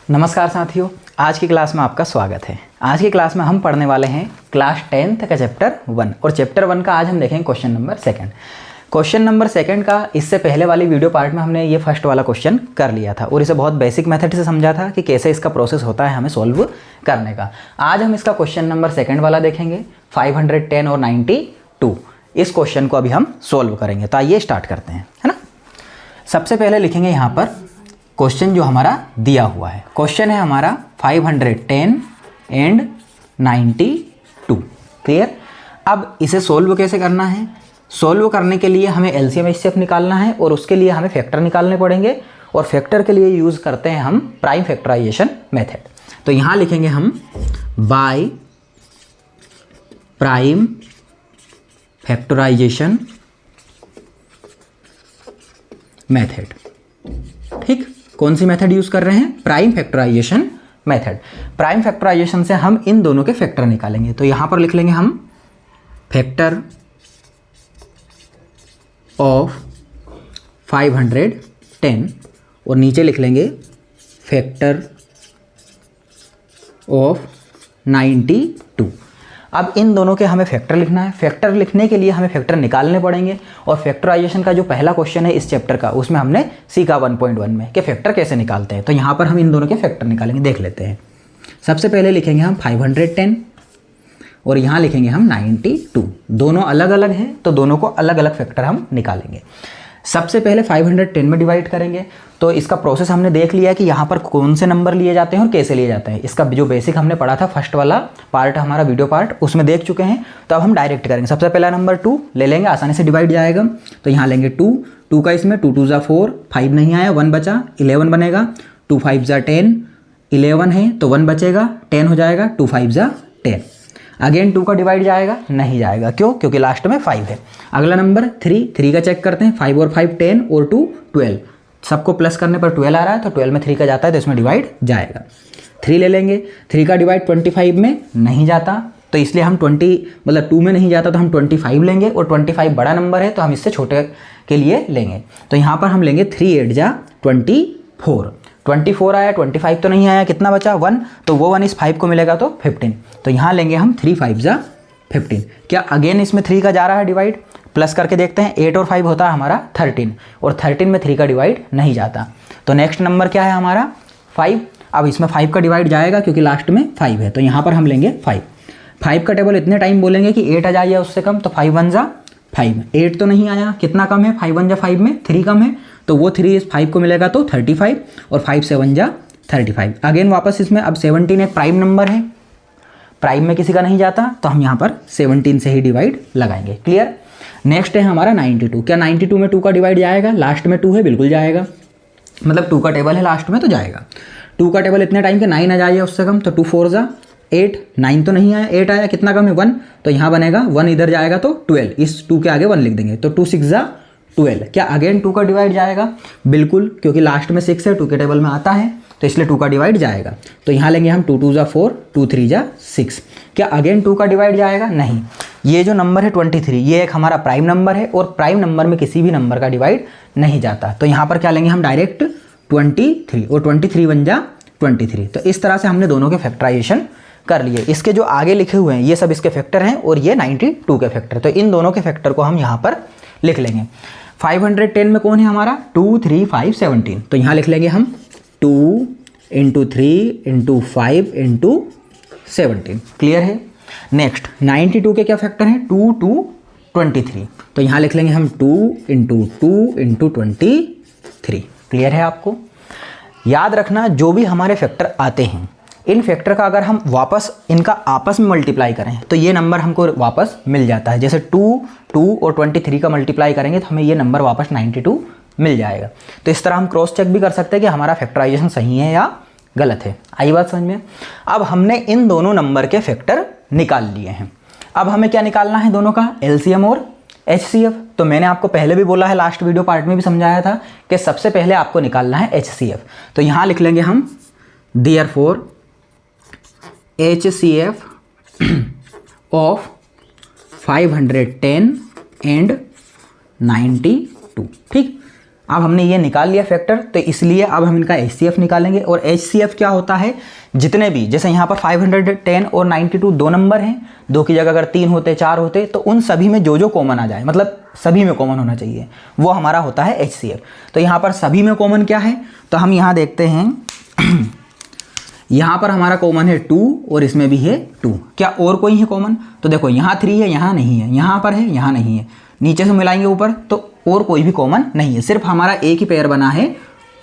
नमस्कार साथियों, आज की क्लास में आपका स्वागत है। आज की क्लास में हम पढ़ने वाले हैं क्लास 10th का चैप्टर 1 और चैप्टर 1 का आज हम देखेंगे क्वेश्चन नंबर 2। क्वेश्चन नंबर 2 का इससे पहले वाली वीडियो पार्ट में हमने ये फर्स्ट वाला क्वेश्चन कर लिया था और इसे बहुत बेसिक मेथड से समझा था कि कैसे इसका प्रोसेस होता है हमें सॉल्व करने का। आज हम इसका क्वेश्चन नंबर 2 वाला देखेंगे 510 और 92। इस क्वेश्चन को अभी हम सॉल्व करेंगे। तो आइए स्टार्ट करते हैं, है ना। सबसे पहले लिखेंगे यहाँ पर क्वेश्चन जो हमारा दिया हुआ है। क्वेश्चन है हमारा 510 एंड 92। क्लियर। अब इसे सोल्व कैसे करना है? सोल्व करने के लिए हमें एलसीएम एचसीएफ निकालना है और उसके लिए हमें फैक्टर निकालने पड़ेंगे और फैक्टर के लिए यूज़ करते हैं हम प्राइम फैक्टराइजेशन मेथड। तो यहाँ लिखेंगे हम बाय प्राइम फैक्टराइजेशन मेथड। ठीक, कौन सी मेथड यूज कर रहे हैं? Prime factorisation method. Prime factorisation से हम इन दोनों के फैक्टर निकालेंगे। तो यहां पर लिख लेंगे हम फैक्टर ऑफ 510 और नीचे लिख लेंगे फैक्टर ऑफ 92। अब इन दोनों के हमें फैक्टर लिखना है। फैक्टर लिखने के लिए हमें फैक्टर निकालने पड़ेंगे और फैक्टराइजेशन का जो पहला क्वेश्चन है इस चैप्टर का, उसमें हमने सीखा 1.1 में कि फैक्टर कैसे निकालते हैं। तो यहाँ पर हम इन दोनों के फैक्टर निकालेंगे, देख लेते हैं। सबसे पहले लिखेंगे हम 510 और यहाँ लिखेंगे हम 92। दोनों अलग अलग हैं तो दोनों को अलग अलग फैक्टर हम निकालेंगे। सबसे पहले 510 में डिवाइड करेंगे। तो इसका प्रोसेस हमने देख लिया है कि यहाँ पर कौन से नंबर लिए जाते हैं और कैसे लिए जाते हैं। इसका जो बेसिक हमने पढ़ा था फर्स्ट वाला पार्ट, हमारा वीडियो पार्ट, उसमें देख चुके हैं। तो अब हम डायरेक्ट करेंगे। सबसे पहला नंबर 2 ले लेंगे, आसानी से डिवाइड जाएगा। तो यहाँ लेंगे 2 का इसमें 2 2 4, 5 नहीं आया, 1 बचा, 11 बनेगा। 2 5 10, 11 है तो 1 बचेगा, 10 हो जाएगा। 2 5 10। अगेन 2 का डिवाइड जाएगा? नहीं जाएगा। क्यों? क्योंकि लास्ट में 5 है। अगला नंबर 3 का चेक करते हैं। 5 और 5 10 और 2 12। सबको प्लस करने पर 12 आ रहा है तो 12 में 3 का जाता है तो इसमें डिवाइड जाएगा। 3 ले लेंगे। 3 का डिवाइड 25 में नहीं जाता तो इसलिए हम 2 में नहीं जाता तो हम 25 लेंगे और 25 बड़ा नंबर है तो हम इससे छोटे के लिए लेंगे। तो यहाँ पर हम लेंगे 3 8 जा 24। 24 आया, 25 तो नहीं आया, कितना बचा? 1। तो वो 1 इस 5 को मिलेगा तो 15। तो यहाँ लेंगे हम 3 5 जा 15। क्या अगेन इसमें 3 का जा रहा है डिवाइड? प्लस करके देखते हैं। 8 और 5 होता है हमारा 13 और 13 में 3 का डिवाइड नहीं जाता। तो नेक्स्ट नंबर क्या है हमारा? 5। अब इसमें 5 का डिवाइड जाएगा क्योंकि लास्ट में 5 है। तो यहाँ पर हम लेंगे 5 का टेबल इतने टाइम बोलेंगे कि 8 आ जाइए उससे कम। तो 5 1 जा 5। 8 तो नहीं आया, कितना कम है? 5 1 जा 5 में 3 कम है तो वो 3 इस 5 को मिलेगा तो 35 और 5 7 जा 35। अगेन वापस इसमें अब 17 एक प्राइम नंबर है, प्राइम में किसी का नहीं जाता तो हम यहाँ पर 17 से ही डिवाइड लगाएंगे। क्लियर। नेक्स्ट है हमारा 92। क्या 92 में 2 का डिवाइड जाएगा? लास्ट में 2 है, बिल्कुल जाएगा। मतलब 2 का टेबल है लास्ट में तो जाएगा। 2 का टेबल इतने टाइम के 9 आ जाइए उससे कम। तो 2 4 जा 8, 9 तो नहीं आया, 8 आया, कितना कम है? 1। तो यहाँ बनेगा 1 इधर जाएगा तो 12, इस 2 के आगे 1 लिख देंगे। तो 2 6 जा 12। क्या अगेन 2 का डिवाइड जाएगा? बिल्कुल, क्योंकि लास्ट में 6 है, 2 के टेबल में आता है तो इसलिए 2 का डिवाइड जाएगा। तो यहाँ लेंगे हम 2 2 जा 4, 2 3 जा 6। क्या अगेन 2 का डिवाइड जाएगा? नहीं। ये जो नंबर है 23, ये एक हमारा प्राइम नंबर है और प्राइम नंबर में किसी भी नंबर का डिवाइड नहीं जाता। तो यहाँ पर क्या लेंगे हम? डायरेक्ट 23 और 23 1 जा 23। तो इस तरह से हमने दोनों के फैक्टराइजेशन कर लिए। इसके जो आगे लिखे हुए हैं ये सब इसके फैक्टर हैं और ये 92 के फैक्टर। तो इन दोनों के फैक्टर को हम यहाँ पर लिख लेंगे। 510 में कौन है हमारा? 2 3 5 17। तो यहाँ लिख लेंगे हम 2 × 3 × 5 × 17। क्लियर है। नेक्स्ट 92 के क्या फैक्टर हैं? 2 2 23। तो यहाँ लिख लेंगे हम 2 × 2 × 23। क्लियर है आपको? याद रखना जो भी हमारे फैक्टर आते हैं, इन फैक्टर का अगर हम वापस इनका आपस में मल्टीप्लाई करें तो ये नंबर हमको वापस मिल जाता है। जैसे 2 और 23 का मल्टीप्लाई करेंगे तो हमें ये नंबर वापस 92 मिल जाएगा। तो इस तरह हम क्रॉस चेक भी कर सकते हैं कि हमारा फैक्टराइजेशन सही है या गलत है। आई बात समझ में? अब हमने इन दोनों नंबर के फैक्टर निकाल लिए हैं। अब हमें क्या निकालना है? दोनों का एलसीएम और एचसीएफ। तो मैंने आपको पहले भी बोला है, लास्ट वीडियो पार्ट में भी समझाया था कि सबसे पहले आपको निकालना है एचसीएफ। तो यहाँ लिख लेंगे हम देयरफॉर HCF ऑफ 510 एंड 92। ठीक। अब हमने ये निकाल लिया फैक्टर, तो इसलिए अब हम इनका HCF निकालेंगे। और HCF क्या होता है, जितने भी, जैसे यहाँ पर 510 और 92 दो नंबर हैं, दो की जगह अगर 3 होते 4 होते तो उन सभी में जो जो कॉमन आ जाए, मतलब सभी में कॉमन होना चाहिए, वो हमारा होता है HCF। तो यहाँ पर सभी में कॉमन क्या है, तो हम यहाँ देखते हैं यहाँ पर हमारा कॉमन है 2 और इसमें भी है 2। क्या और कोई है कॉमन, तो देखो यहाँ 3 है, यहाँ नहीं है, यहाँ पर है, यहाँ नहीं है, नीचे से मिलाएंगे ऊपर तो और कोई भी कॉमन नहीं है, सिर्फ हमारा एक ही पेयर बना है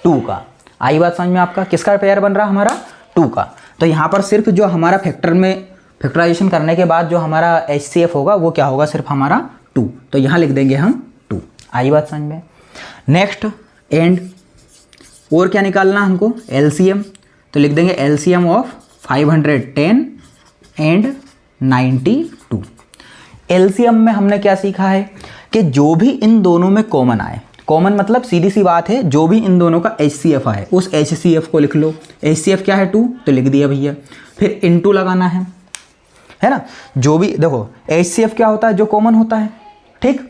2 का। आई बात समझ में आपका, किसका पेयर बन रहा हमारा 2 का। तो यहाँ पर सिर्फ जो हमारा फैक्टर में फैक्टराइजेशन करने के बाद जो हमारा HCF होगा वो क्या होगा, सिर्फ हमारा 2। तो यहाँ लिख देंगे हम 2। आई बात समझ में। नेक्स्ट एंड, और क्या निकालना हमको, LCM। तो लिख देंगे LCM ऑफ 510 एंड 92। LCM में हमने क्या सीखा है कि जो भी इन दोनों में कॉमन आए, कॉमन मतलब सीधी सी बात है, जो भी इन दोनों का HCF आए उस HCF को लिख लो। HCF क्या है 2, तो लिख दिया भैया, फिर इनटू लगाना है ना। जो भी देखो HCF क्या होता है, जो कॉमन होता है, ठीक।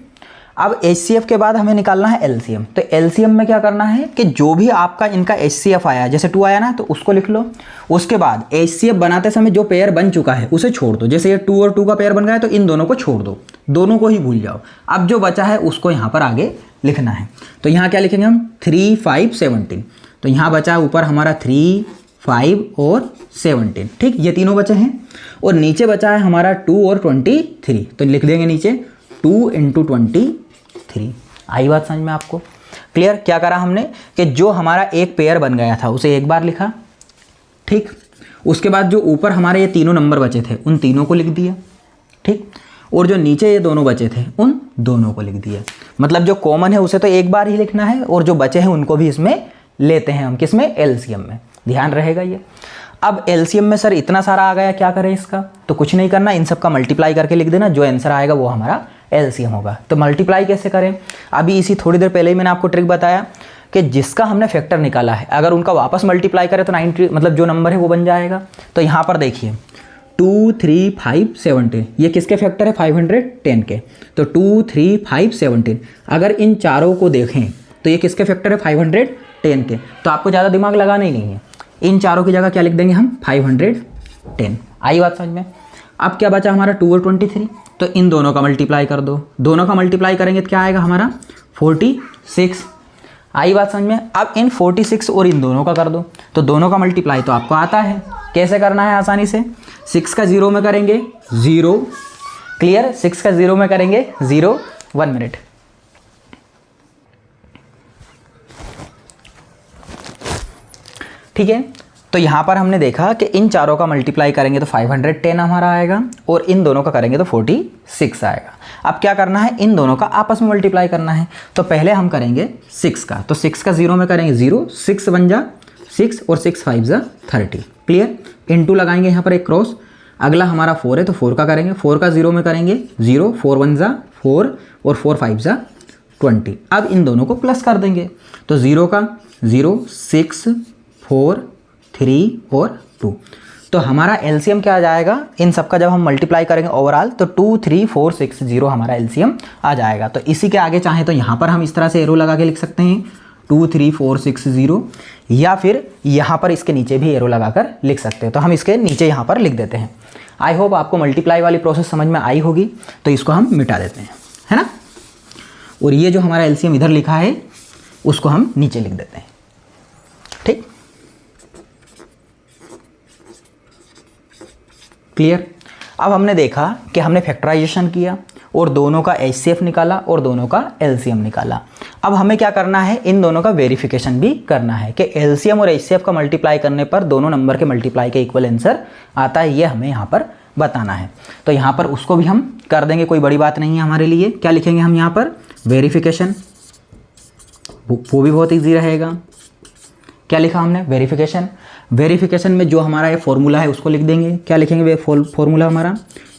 अब HCF के बाद हमें निकालना है LCM। तो LCM में क्या करना है कि जो भी आपका इनका HCF आया, जैसे 2 आया ना तो उसको लिख लो। उसके बाद HCF बनाते समय जो पेयर बन चुका है उसे छोड़ दो, जैसे ये 2 और 2 का पेयर बन गया है तो इन दोनों को छोड़ दो, दोनों को ही भूल जाओ। अब जो बचा है उसको यहाँ पर आगे लिखना है। तो यहाँ क्या लिखेंगे हम, 3, 5, 17। तो यहाँ बचा ऊपर हमारा 3, 5 और 17, ठीक, ये तीनों बचे हैं। और नीचे बचा है हमारा 2 और 23। तो लिख देंगे नीचे 2 × 23। आई बात समझ में आपको, क्लियर। क्या करा हमने कि जो हमारा एक पेयर बन गया था उसे एक बार लिखा, ठीक। उसके बाद जो ऊपर हमारे ये तीनों नंबर बचे थे उन तीनों को लिख दिया, ठीक। और जो नीचे ये दोनों बचे थे उन दोनों को लिख दिया। मतलब जो कॉमन है उसे तो एक बार ही लिखना है और जो बचे हैं उनको भी इसमें लेते हैं हम, किसमें, LCM में। ध्यान रहेगा ये। अब LCM में सर इतना सारा आ गया, क्या करें इसका, तो कुछ नहीं करना, इन सब का मल्टीप्लाई करके लिख देना, जो आंसर आएगा वो हमारा LCM होगा। तो मल्टीप्लाई कैसे करें, अभी इसी थोड़ी देर पहले ही मैंने आपको ट्रिक बताया कि जिसका हमने फैक्टर निकाला है अगर उनका वापस मल्टीप्लाई करें तो 90 मतलब जो नंबर है वो बन जाएगा। तो यहाँ पर देखिए 2, 3, 5, 17, ये किसके फैक्टर है, 510 के। तो 2, 3, 5, 17, अगर इन चारों को देखें तो ये किसके फैक्टर है, 510 के। तो आपको ज़्यादा दिमाग लगाना ही नहीं है, इन चारों की जगह क्या लिख देंगे हम, 510। आई बात समझ में। अब क्या बचा हमारा 2 और 23, तो इन दोनों का मल्टीप्लाई कर दो, दोनों का मल्टीप्लाई करेंगे तो क्या आएगा हमारा 46। आई बात समझ में। अब इन 46 और इन दोनों का कर दो, तो दोनों का मल्टीप्लाई तो आपको आता है, कैसे करना है आसानी से, 6 का 0 में करेंगे 0, क्लियर, 6 का 0 में करेंगे 0। 1 मिनट, ठीक है। तो यहाँ पर हमने देखा कि इन चारों का मल्टीप्लाई करेंगे तो 510 हमारा आएगा और इन दोनों का करेंगे तो 46 आएगा। अब क्या करना है, इन दोनों का आपस में मल्टीप्लाई करना है। तो पहले हम करेंगे 6 का, तो 6 का 0 में करेंगे 0, 6 बन जा 6 और 6 5 जा 30, क्लियर। इनटू लगाएंगे यहाँ पर एक क्रॉस। अगला हमारा 4 है तो 4 का करेंगे, 4 का 0 में करेंगे 0, 4 1 जा 4 और 4 5 जा 20। अब इन दोनों को प्लस कर देंगे, तो 0 का 0, 6, 4, 3 और 2। तो हमारा LCM क्या आ जाएगा, इन सब का जब हम मल्टीप्लाई करेंगे ओवरऑल तो 2, 3, 4, 6, 0 हमारा LCM आ जाएगा। तो इसी के आगे चाहे तो यहाँ पर हम इस तरह से एरो लगा के लिख सकते हैं 2, 3, 4, 6, 0, या फिर यहाँ पर इसके नीचे भी एरो लगाकर लिख सकते हैं। तो हम इसके नीचे यहाँ पर लिख देते हैं। आई होप आपको मल्टीप्लाई वाली प्रोसेस समझ में आई होगी। तो इसको हम मिटा देते हैं, है ना। और ये जो हमारा LCM इधर लिखा है उसको हम नीचे लिख देते हैं, ठीक, क्लियर। अब हमने देखा कि हमने फैक्टराइजेशन किया और दोनों का HCF निकाला और दोनों का LCM निकाला। अब हमें क्या करना है, इन दोनों का वेरिफिकेशन भी करना है कि LCM और HCF का मल्टीप्लाई करने पर दोनों नंबर के मल्टीप्लाई के इक्वल आंसर आता है, ये हमें यहाँ पर बताना है। तो यहाँ पर उसको भी हम कर देंगे, कोई बड़ी बात नहीं है हमारे लिए। क्या लिखेंगे हम यहाँ पर, वेरिफिकेशन, वो भी बहुत ईजी रहेगा। क्या लिखा हमने, वेरिफिकेशन। वेरिफिकेशन में जो हमारा ये फॉर्मूला है उसको लिख देंगे। क्या लिखेंगे वे फॉर्मूला हमारा,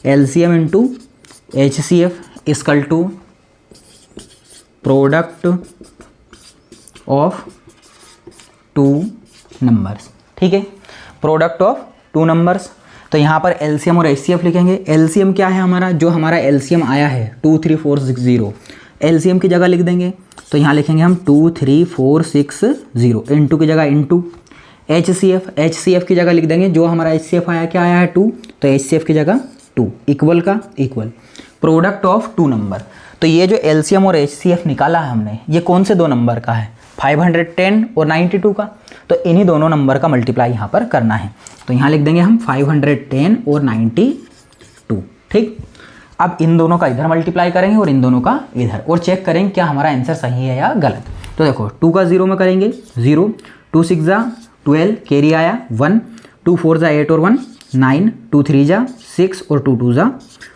LCM into HCF equal to product of 2 numbers, ठीक है, प्रोडक्ट ऑफ 2 नंबर्स। तो यहाँ पर LCM और HCF लिखेंगे। LCM क्या है हमारा, जो हमारा LCM आया है 2, 3, 4, 6, 0, एलसीएम की जगह लिख देंगे, तो यहाँ लिखेंगे हम 2 3 4 6 0, इनटू की जगह इनटू। एचसीएफ की जगह लिख देंगे, जो हमारा एचसीएफ आया क्या आया है 2, तो एचसीएफ की जगह 2, इक्वल का इक्वल, प्रोडक्ट ऑफ 2 नंबर। तो ये जो एलसीएम और एचसीएफ निकाला है हमने, ये कौन से दो नंबर का है, 510 और 92 का। तो इन्हीं दोनों नंबर का मल्टीप्लाई यहाँ पर करना है, तो यहाँ लिख देंगे हम 510 और 92, ठीक। अब इन दोनों का इधर मल्टीप्लाई करेंगे और इन दोनों का इधर, और चेक करेंगे क्या हमारा आंसर सही है या गलत। तो देखो 2 का 0 में करेंगे 0, 2 6 जा 12, कैरी आया 1, 2 4 जा 8 और 1 9, 2 3 जा 6 और 2 2 जा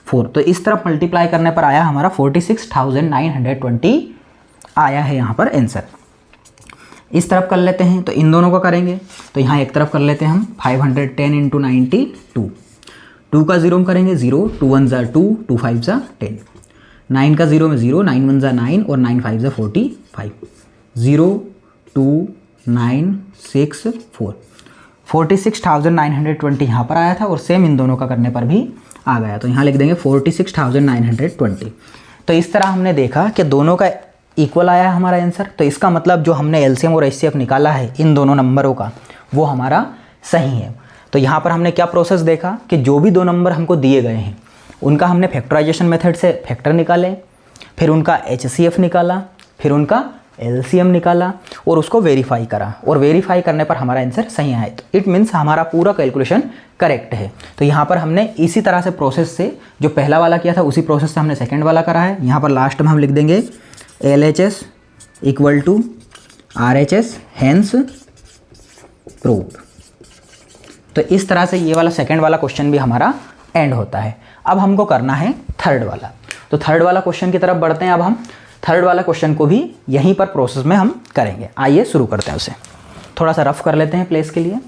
4। तो इस तरफ मल्टीप्लाई करने पर आया हमारा 46,920 आया है यहाँ पर आंसर। इस तरफ कर लेते हैं, तो इन दोनों का करेंगे, तो यहाँ एक तरफ कर लेते हैं हम 510 इंटू 92। 2 का 0 में करेंगे 0, 2 1 जा 2, 2 5 जा 10, 9 का 0 में 0, 9 1 जा 9 और 9 5 जा 45, 0 2 9 6 4, 46,920 यहाँ पर आया था, और सेम इन दोनों का करने पर भी आ गया, तो यहाँ लिख देंगे 46,920। तो इस तरह हमने देखा कि दोनों का इक्वल आया है हमारा आंसर। तो इसका मतलब जो हमने एलसीएम और एचसीएफ निकाला है इन दोनों नंबरों का, वो हमारा सही है। तो यहाँ पर हमने क्या प्रोसेस देखा कि जो भी दो नंबर हमको दिए गए हैं उनका हमने फैक्टराइजेशन मेथड से फैक्टर निकाले, फिर उनका एचसीएफ निकाला, फिर उनका एलसीएम निकाला और उसको वेरीफाई करा, और वेरीफाई करने पर हमारा आंसर सही आया। तो इट मीन्स हमारा पूरा कैलकुलेशन करेक्ट है। तो यहाँ पर हमने इसी तरह से प्रोसेस से जो पहला वाला किया था उसी प्रोसेस से हमने सेकेंड वाला करा है। यहाँ पर लास्ट में हम लिख देंगे LHS equal to RHS hence proved. तो इस तरह से ये वाला सेकेंड वाला क्वेश्चन भी हमारा एंड होता है। अब हमको करना है थर्ड वाला। तो थर्ड वाला क्वेश्चन की तरफ बढ़ते हैं। अब हम थर्ड वाला क्वेश्चन को भी यहीं पर प्रोसेस में हम करेंगे। आइए शुरू करते हैं उसे। थोड़ा सा रफ कर लेते हैं प्लेस के लिए।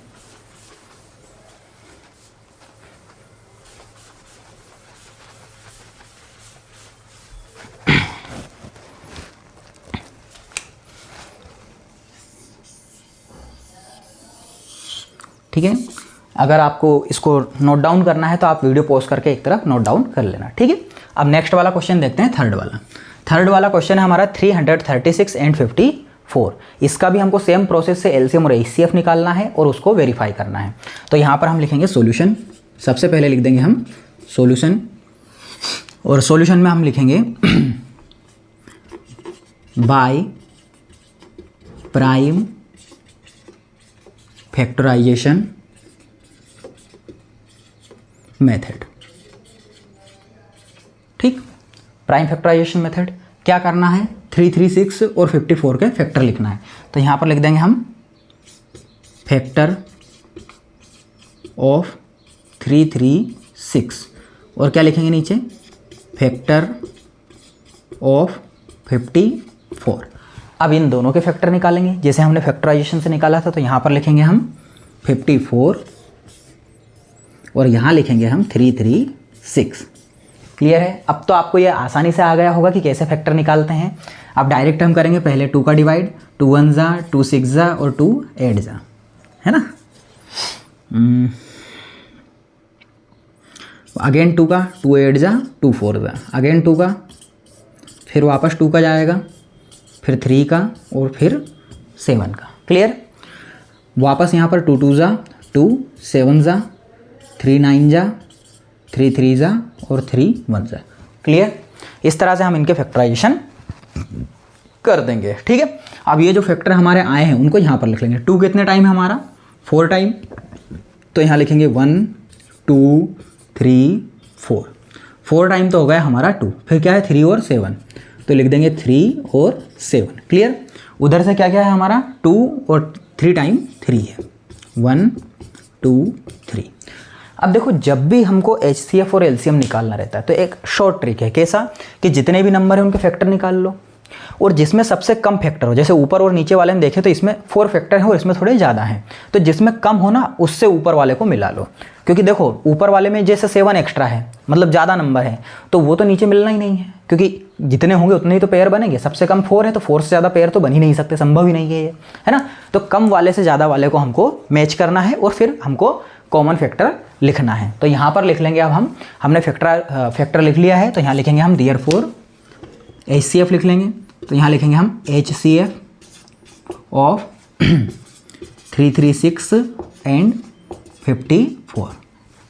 ठीक है, अगर आपको इसको नोट डाउन करना है तो आप वीडियो पॉज करके एक तरफ नोट डाउन कर लेना। ठीक है, अब नेक्स्ट वाला क्वेश्चन देखते हैं, थर्ड वाला। थर्ड वाला क्वेश्चन है हमारा 336 एंड 54। इसका भी हमको सेम प्रोसेस से एलसीएम और एचसीएफ निकालना है और उसको वेरीफाई करना है। तो यहाँ पर हम लिखेंगे सॉल्यूशन। सबसे पहले लिख देंगे हम सॉल्यूशन, और सॉल्यूशन में हम लिखेंगे बाय प्राइम फैक्टराइजेशन मेथड। ठीक, प्राइम फैक्टराइजेशन मेथड क्या करना है, 336 और 54 के फैक्टर लिखना है। तो यहाँ पर लिख देंगे हम फैक्टर ऑफ 336 और क्या लिखेंगे नीचे, फैक्टर ऑफ 54। अब इन दोनों के फैक्टर निकालेंगे जैसे हमने फैक्टराइजेशन से निकाला था। तो यहाँ पर लिखेंगे हम 54 और यहाँ लिखेंगे हम 336। क्लियर है? अब तो आपको ये आसानी से आ गया होगा कि कैसे फैक्टर निकालते हैं। अब डायरेक्ट हम करेंगे पहले 2 का डिवाइड, 2 1 जा, 2 6 जा और 2 8 जा, है ना। अगेन 2 का, 2 8 जा, 2 4 जा, अगेन 2 का, फिर वापस 2 का जाएगा, फिर 3 का और फिर 7 का। क्लियर? वापस यहाँ पर 2 2 जा, 2 7 जा, 3 9 जा, 3 3 जा और 3 1 जा। क्लियर? इस तरह से हम इनके फैक्टराइजेशन कर देंगे। ठीक है, अब ये जो फैक्टर हमारे आए हैं उनको यहाँ पर लिख लेंगे। 2 कितने टाइम है हमारा, 4 टाइम। तो यहाँ लिखेंगे 1 2 3 4। 4 टाइम तो हो गया हमारा 2, फिर क्या है 3 और 7, तो लिख देंगे 3 और 7। क्लियर? उधर से क्या क्या है हमारा 2 और 3 टाइम 3 है, 1 2 3। अब देखो जब भी हमको एचसीएफ और एलसीएम निकालना रहता है तो एक शॉर्ट ट्रिक है। कैसा कि जितने भी नंबर हैं उनके फैक्टर निकाल लो, और जिसमें सबसे कम फैक्टर हो, जैसे ऊपर और नीचे वाले में देखें तो इसमें 4 फैक्टर हैं और इसमें थोड़े ज़्यादा हैं, तो जिसमें कम हो ना उससे ऊपर वाले को मिला लो। क्योंकि देखो ऊपर वाले में जैसे 7 एक्स्ट्रा है, मतलब ज़्यादा नंबर है, तो वो तो नीचे मिलना ही नहीं है, क्योंकि जितने होंगे उतने ही तो पेयर बनेंगे। सबसे कम 4 है तो 4 से ज़्यादा पेयर तो बन ही नहीं सकते, संभव ही नहीं है ये, है ना। तो कम वाले से ज़्यादा वाले को हमको मैच करना है और फिर हमको कॉमन फैक्टर लिखना है। तो यहाँ पर लिख लेंगे अब हमने फैक्टर लिख लिया है, तो यहाँ लिखेंगे हम देयरफॉर HCF लिख लेंगे, तो यहाँ लिखेंगे हम HCF ऑफ 336 एंड 54।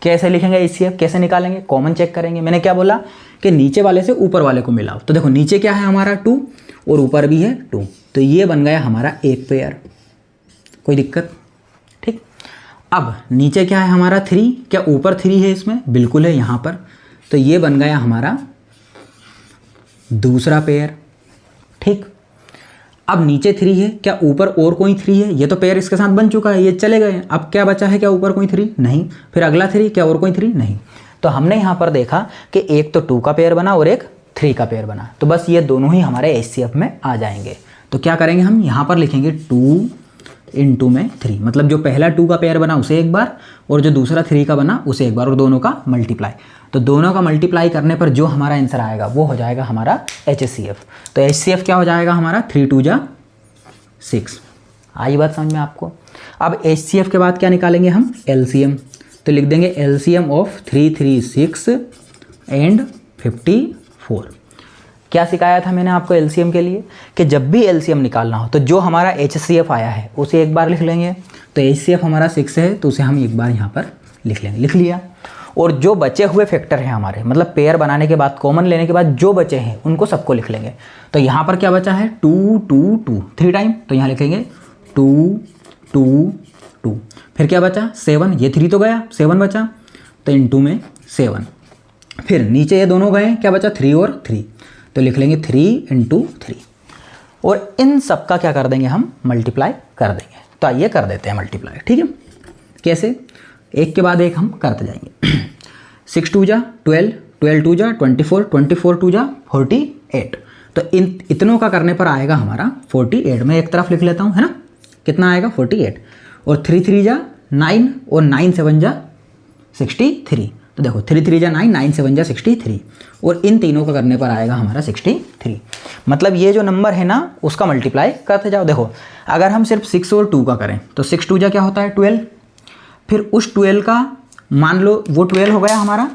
कैसे लिखेंगे HCF, कैसे निकालेंगे, कॉमन चेक करेंगे। मैंने क्या बोला कि नीचे वाले से ऊपर वाले को मिलाओ, तो देखो नीचे क्या है हमारा 2 और ऊपर भी है 2, तो ये बन गया हमारा एक पेयर, कोई दिक्कत, ठीक। अब नीचे क्या है हमारा 3, क्या ऊपर 3 है इसमें, बिल्कुल है यहाँ पर, तो ये बन गया हमारा दूसरा पेयर, ठीक। अब नीचे 3 है, क्या ऊपर और कोई 3 है, ये तो पेयर इसके साथ बन चुका है, ये चले गए। अब क्या बचा है, क्या ऊपर कोई 3 नहीं, फिर अगला 3, क्या और कोई 3 नहीं। तो हमने यहाँ पर देखा कि एक तो 2 का पेयर बना और एक 3 का पेयर बना, तो बस ये दोनों ही हमारे HCF में आ जाएंगे। तो क्या करेंगे हम, यहाँ पर लिखेंगे 2 इंटू में 3, मतलब जो पहला 2 का पेयर बना उसे एक बार और जो दूसरा 3 का बना उसे एक बार, और दोनों का मल्टीप्लाई। तो दोनों का मल्टीप्लाई करने पर जो हमारा आंसर आएगा वो हो जाएगा हमारा HCF। तो HCF क्या हो जाएगा हमारा 3 2 जा 6। आई बात समझ में आपको। अब HCF के बाद क्या निकालेंगे हम, LCM। तो लिख देंगे LCM ऑफ 336 एंड 54। क्या सिखाया था मैंने आपको LCM के लिए, कि जब भी LCM निकालना हो तो जो हमारा HCF आया है उसे एक बार लिख लेंगे। तो HCF हमारा 6 है, तो उसे हम एक बार यहाँ पर लिख लेंगे, लिख लिया। और जो बचे हुए फैक्टर हैं हमारे, मतलब पेयर बनाने के बाद, कॉमन लेने के बाद जो बचे हैं उनको सबको लिख लेंगे। तो यहाँ पर क्या बचा है 2 2 2 3 टाइम, तो यहाँ लिखेंगे 2 2 2। फिर क्या बचा 7, ये 3 तो गया, 7 बचा, तो इंटू में 7। फिर नीचे ये दोनों गए, क्या बचा 3 और 3, तो लिख लेंगे 3 इंटू 3। और इन सब का क्या कर देंगे हम, मल्टीप्लाई कर देंगे। तो आइए कर देते हैं मल्टीप्लाई, ठीक है। कैसे, एक के बाद एक हम करते जाएंगे। 6 2 जा 12, 12 2 जा 24, 24 2 जा 48। तो इन इतनों का करने पर आएगा हमारा 48। मैं एक तरफ लिख लेता हूँ, है ना, कितना आएगा 48। और 3 3 जा 9 और 9 7 जा 63। तो देखो 3 3 जा 9, 9 7 जा 63, और इन तीनों का करने पर आएगा हमारा 63। मतलब ये जो नंबर है ना उसका मल्टीप्लाई करते जाओ। देखो अगर हम सिर्फ 6 और 2 का करें तो 6 2 जा क्या होता है 12, फिर उस 12 का मान लो वो 12 हो गया हमारा,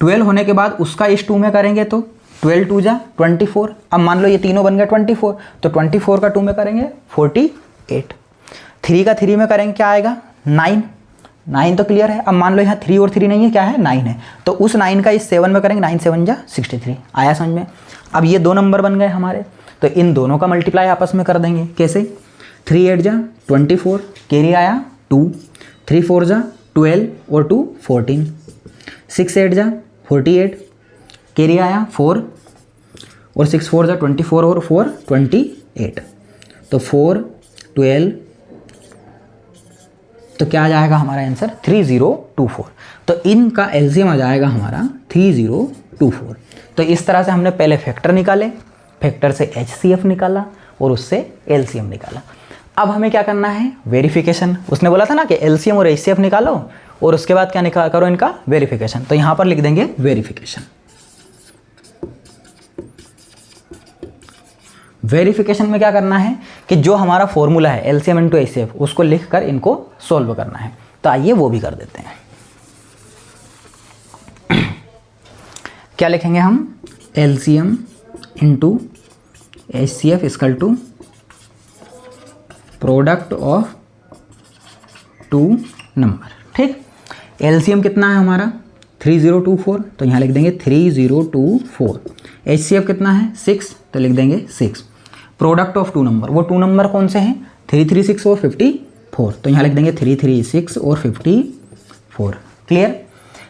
12 होने के बाद उसका इस 2 में करेंगे तो 12 2 जा 24। अब मान लो ये तीनों बन गए 24, तो 24 का 2 में करेंगे 48। 3 का 3 में करेंगे क्या आएगा 9, 9 तो क्लियर है। अब मान लो यहाँ 3 और 3 नहीं है, क्या है 9 है, तो उस 9 का इस 7 में करेंगे, 9 7 जा 63। आया समझ में। अब ये 2 नंबर बन गए हमारे, तो इन दोनों का मल्टीप्लाई आपस में कर देंगे। कैसे, 3 8 जा 24, कैरी आया 2, 3 4 जा 12 और 2 14, 6 8 जा 48, कैरी आया 4, और 6 4 जा 24 और 4 28, तो 4 12, तो क्या आ जाएगा हमारा आंसर 3024। तो इनका एलसीएम आ जाएगा हमारा 3024। तो इस तरह से हमने पहले फैक्टर निकाले, फैक्टर से HCF निकाला और उससे एलसीएम निकाला। अब हमें क्या करना है, वेरिफिकेशन। उसने बोला था ना कि एलसीएम और HCF निकालो और उसके बाद क्या निकाल करो, इनका वेरिफिकेशन। तो यहाँ पर लिख देंगे वेरिफिकेशन। वेरिफिकेशन में क्या करना है कि जो हमारा फॉर्मूला है एलसीएम इंटू HCF उसको लिखकर इनको सॉल्व करना है। तो आइए वो भी कर देते हैं। क्या लिखेंगे हम, LCM into HCF equal to product of 2 number. ठीक, एलसीएम कितना है हमारा 3024, तो यहाँ लिख देंगे 3024। HCF कितना है 6, तो लिख देंगे 6। प्रोडक्ट ऑफ 2 नंबर, वो 2 नंबर कौन से हैं 336 और 54, तो यहाँ लिख देंगे 336 और 54। क्लियर।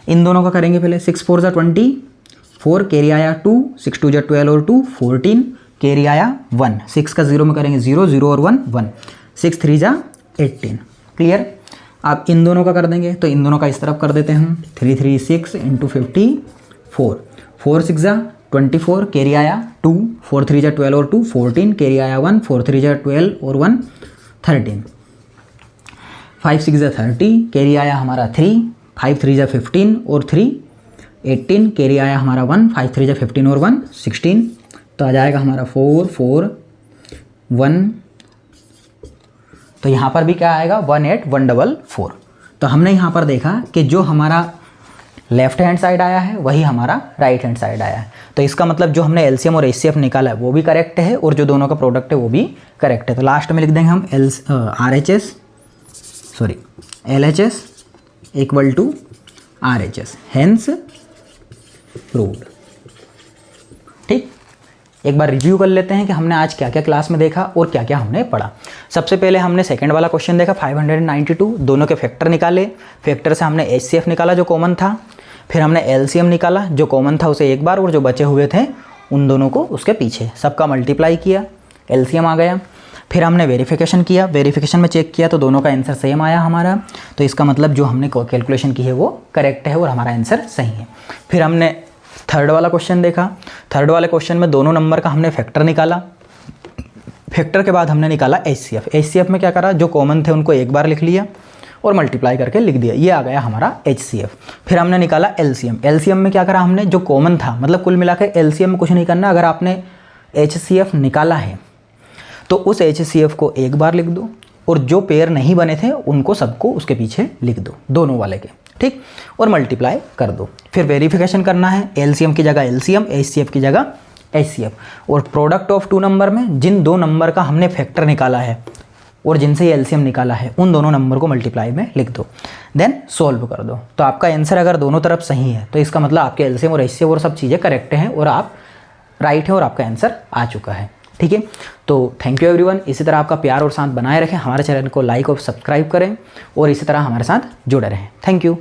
इन दोनों का करेंगे पहले, 6 4 जा 24, कैरी आया 2, 6 2 जा 12 और 2 14, कैरी आया 1, 6 का 0 में करेंगे 0 0 और 1 1, 6 3 जा 18। क्लियर। अब इन दोनों का कर देंगे, तो इन दोनों का इस तरफ कर देते हैं हम, 336 इंटू 54, 4 6 जा 24, कैरी आया 2, 4 3 जा 12 और 2 14, कैरी आया 1, 4 3 जा 12 और 1 13, 5 6 जा 30, कैरी आया हमारा 3, 5 3 जा 15 और 3 18, कैरी आया हमारा 1, 5 3 जा 15 और 1 16, तो आ जाएगा हमारा 4 4 1। तो यहाँ पर भी क्या आएगा 18144। तो हमने यहाँ पर देखा कि जो हमारा लेफ्ट हैंड साइड आया है वही हमारा राइट हैंड साइड आया है। तो इसका मतलब जो हमने एलसीएम और एचसीएफ निकाला है वो भी करेक्ट है और जो दोनों का प्रोडक्ट है वो भी करेक्ट है। तो लास्ट में लिख देंगे हम LHS equal to RHS, hence proved. ठीक, एक बार रिव्यू कर लेते हैं कि हमने आज क्या क्या क्लास में देखा और क्या क्या हमने पढ़ा। सबसे पहले हमने सेकंड वाला क्वेश्चन देखा 592, दोनों के फैक्टर निकाले। फैक्टर से हमने HCF निकाला जो कॉमन था, फिर हमने LCM निकाला जो कॉमन था उसे एक बार और जो बचे हुए थे उन दोनों को उसके पीछे, सबका मल्टीप्लाई किया, LCM आ गया। फिर हमने वेरिफिकेशन किया, वेरिफिकेशन में चेक किया तो दोनों का आंसर सेम आया हमारा, तो इसका मतलब जो हमने कैलकुलेशन की है वो करेक्ट है और हमारा आंसर सही है। फिर हमने थर्ड वाला क्वेश्चन देखा, थर्ड वाले क्वेश्चन में दोनों नंबर का हमने फैक्टर निकाला। फैक्टर के बाद हमने निकाला HCF में क्या करा, जो कॉमन थे उनको एक बार लिख लिया और मल्टीप्लाई करके लिख दिया, ये आ गया हमारा HCF। फिर हमने निकाला LCM में क्या करा हमने, जो कॉमन था, मतलब कुल मिला के LCM में कुछ नहीं करना, अगर आपने HCF निकाला है तो उस HCF को एक बार लिख दो और जो पेयर नहीं बने थे उनको सबको उसके पीछे लिख दो, दोनों वाले के, ठीक, और मल्टीप्लाई कर दो। फिर वेरिफिकेशन करना है, LCM की जगह LCM, HCF की जगह HCF, और प्रोडक्ट ऑफ टू नंबर में जिन दो नंबर का हमने फैक्टर निकाला है और जिनसे LCM निकाला है उन दोनों नंबर को मल्टीप्लाई में लिख दो, देन सॉल्व कर दो। तो आपका आंसर अगर दोनों तरफ सही है तो इसका मतलब आपके LCM और HCF और सब चीज़ें करेक्ट हैं और आप राइट हैं और आपका आंसर आ चुका है। ठीक है, तो थैंक यू एवरीवन। इसी तरह आपका प्यार और साथ बनाए रखें, हमारे चैनल को लाइक और सब्सक्राइब करें और इसी तरह हमारे साथ जुड़े रहें। Thank you.